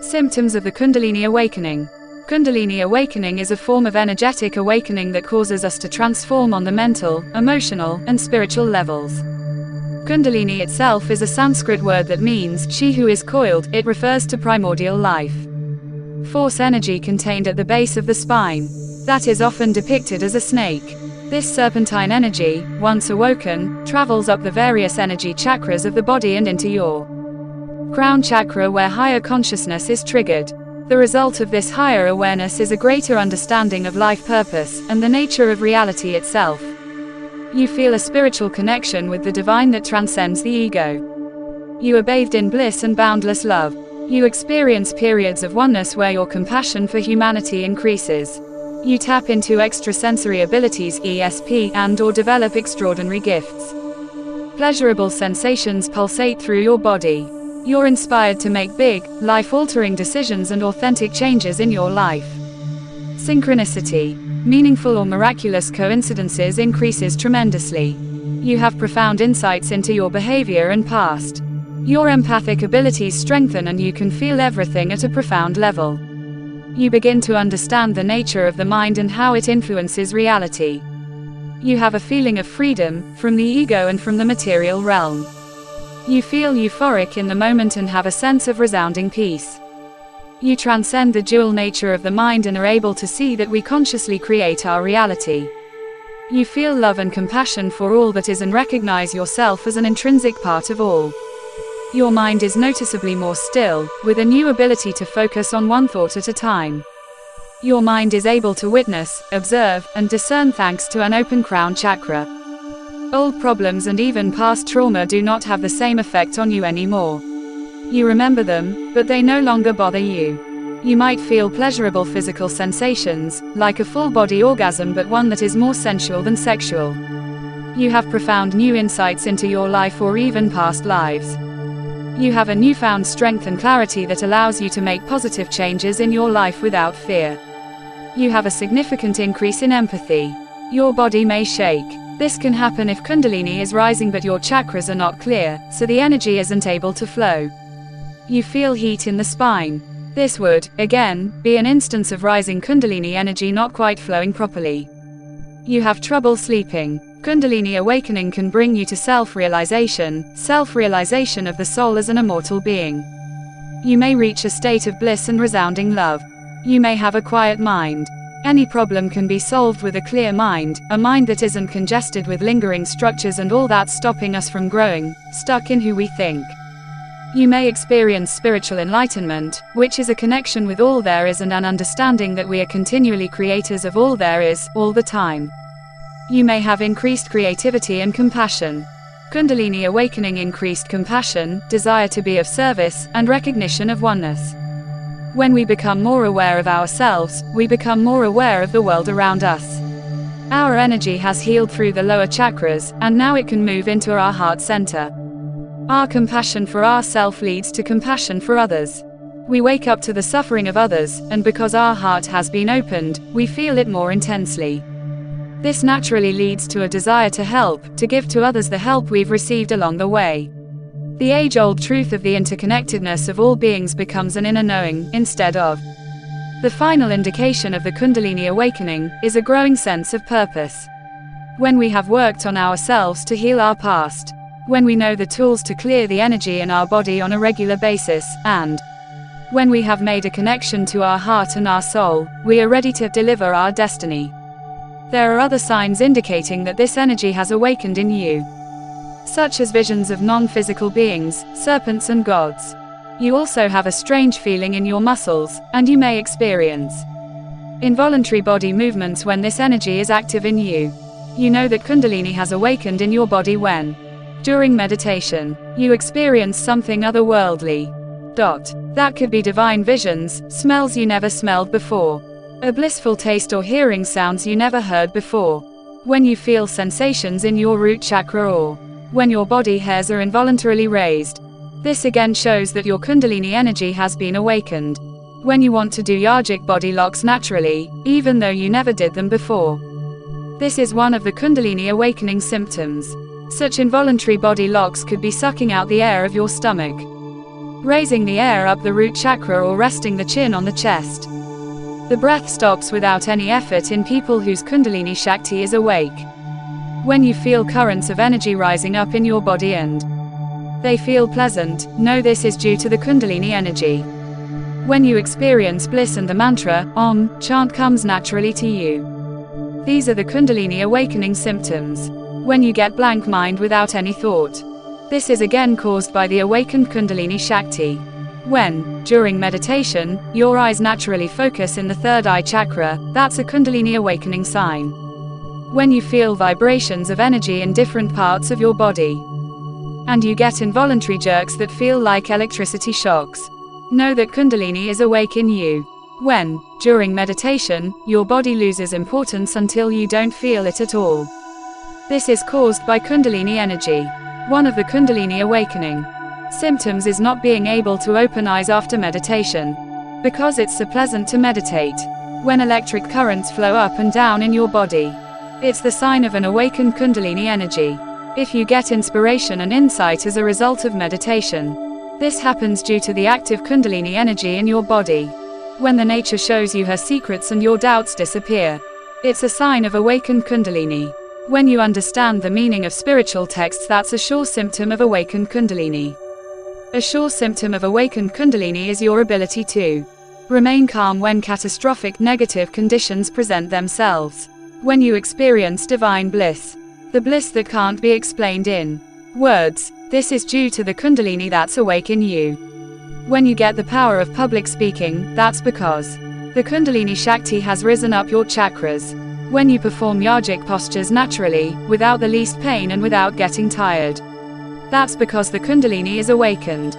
Symptoms of the Kundalini awakening. Kundalini awakening is a form of energetic awakening that causes us to transform on the mental, emotional, and spiritual levels. Kundalini itself is a Sanskrit word that means she who is coiled. It refers to primordial life force energy contained at the base of the spine, that is often depicted as a snake. This serpentine energy, once awoken, travels up the various energy chakras of the body and into your crown chakra, where higher consciousness is triggered. The result of this higher awareness is a greater understanding of life purpose and the nature of reality itself. You feel a spiritual connection with the divine that transcends the ego. You are bathed in bliss and boundless love. You experience periods of oneness where your compassion for humanity increases. You tap into extrasensory abilities (ESP) and/or develop extraordinary gifts. Pleasurable sensations pulsate through your body. You're inspired to make big, life-altering decisions and authentic changes in your life. Synchronicity. Meaningful or miraculous coincidences increases tremendously. You have profound insights into your behavior and past. Your empathic abilities strengthen and you can feel everything at a profound level. You begin to understand the nature of the mind and how it influences reality. You have a feeling of freedom from the ego and from the material realm. You feel euphoric in the moment and have a sense of resounding peace. You transcend the dual nature of the mind and are able to see that we consciously create our reality. You feel love and compassion for all that is and recognize yourself as an intrinsic part of all. Your mind is noticeably more still, with a new ability to focus on one thought at a time. Your mind is able to witness, observe, and discern thanks to an open crown chakra. Old problems and even past trauma do not have the same effect on you anymore. You remember them, but they no longer bother you. You might feel pleasurable physical sensations, like a full-body orgasm, but one that is more sensual than sexual. You have profound new insights into your life or even past lives. You have a newfound strength and clarity that allows you to make positive changes in your life without fear. You have a significant increase in empathy. Your body may shake. This can happen if Kundalini is rising but your chakras are not clear, so the energy isn't able to flow. You feel heat in the spine. This would, again, be an instance of rising Kundalini energy not quite flowing properly. You have trouble sleeping. Kundalini awakening can bring you to self-realization of the soul as an immortal being. You may reach a state of bliss and resounding love. You may have a quiet mind. Any problem can be solved with a clear mind, a mind that isn't congested with lingering structures and all that stopping us from growing, stuck in who we think. You may experience spiritual enlightenment, which is a connection with all there is and an understanding that we are continually creators of all there is, all the time. You may have increased creativity and compassion. Kundalini awakening increased compassion, desire to be of service, and recognition of oneness. When we become more aware of ourselves, we become more aware of the world around us. Our energy has healed through the lower chakras, and now it can move into our heart center. Our compassion for ourselves leads to compassion for others. We wake up to the suffering of others, and because our heart has been opened, we feel it more intensely. This naturally leads to a desire to help, to give to others the help we've received along the way. The age-old truth of the interconnectedness of all beings becomes an inner knowing, instead of. The final indication of the Kundalini awakening is a growing sense of purpose. When we have worked on ourselves to heal our past, when we know the tools to clear the energy in our body on a regular basis, and when we have made a connection to our heart and our soul, we are ready to deliver our destiny. There are other signs indicating that this energy has awakened in you, such as visions of non-physical beings, serpents and gods. You also have a strange feeling in your muscles, and you may experience involuntary body movements when this energy is active in you. You know that Kundalini has awakened in your body when, during meditation, you experience something otherworldly. That could be divine visions, smells you never smelled before, a blissful taste or hearing sounds you never heard before. When you feel sensations in your root chakra or when your body hairs are involuntarily raised. This again shows that your Kundalini energy has been awakened. When you want to do yogic body locks naturally, even though you never did them before. This is one of the Kundalini awakening symptoms. Such involuntary body locks could be sucking out the air of your stomach. raising the air up the root chakra or resting the chin on the chest. The breath stops without any effort in people whose Kundalini Shakti is awake. When you feel currents of energy rising up in your body and they feel pleasant, know this is due to the Kundalini energy. When you experience bliss and the mantra, Om, chant comes naturally to you. These are the Kundalini awakening symptoms. When you get blank mind without any thought. This is again caused by the awakened Kundalini Shakti. When, during meditation, your eyes naturally focus in the third eye chakra, that's a Kundalini awakening sign. When you feel vibrations of energy in different parts of your body, and you get involuntary jerks that feel like electricity shocks, know that Kundalini is awake in you. When, during meditation, your body loses importance until you don't feel it at all. This is caused by Kundalini energy. One of the Kundalini awakening symptoms is not being able to open eyes after meditation, because it's so pleasant to meditate. When electric currents flow up and down in your body, it's the sign of an awakened Kundalini energy. If you get inspiration and insight as a result of meditation, this happens due to the active Kundalini energy in your body. When the nature shows you her secrets and your doubts disappear, it's a sign of awakened Kundalini. When you understand the meaning of spiritual texts, that's a sure symptom of awakened Kundalini. A sure symptom of awakened Kundalini is your ability to remain calm when catastrophic negative conditions present themselves. When you experience divine bliss, the bliss that can't be explained in words, this is due to the Kundalini that's awake in you. When you get the power of public speaking, that's because the Kundalini Shakti has risen up your chakras. When you perform yogic postures naturally, without the least pain and without getting tired, that's because the Kundalini is awakened.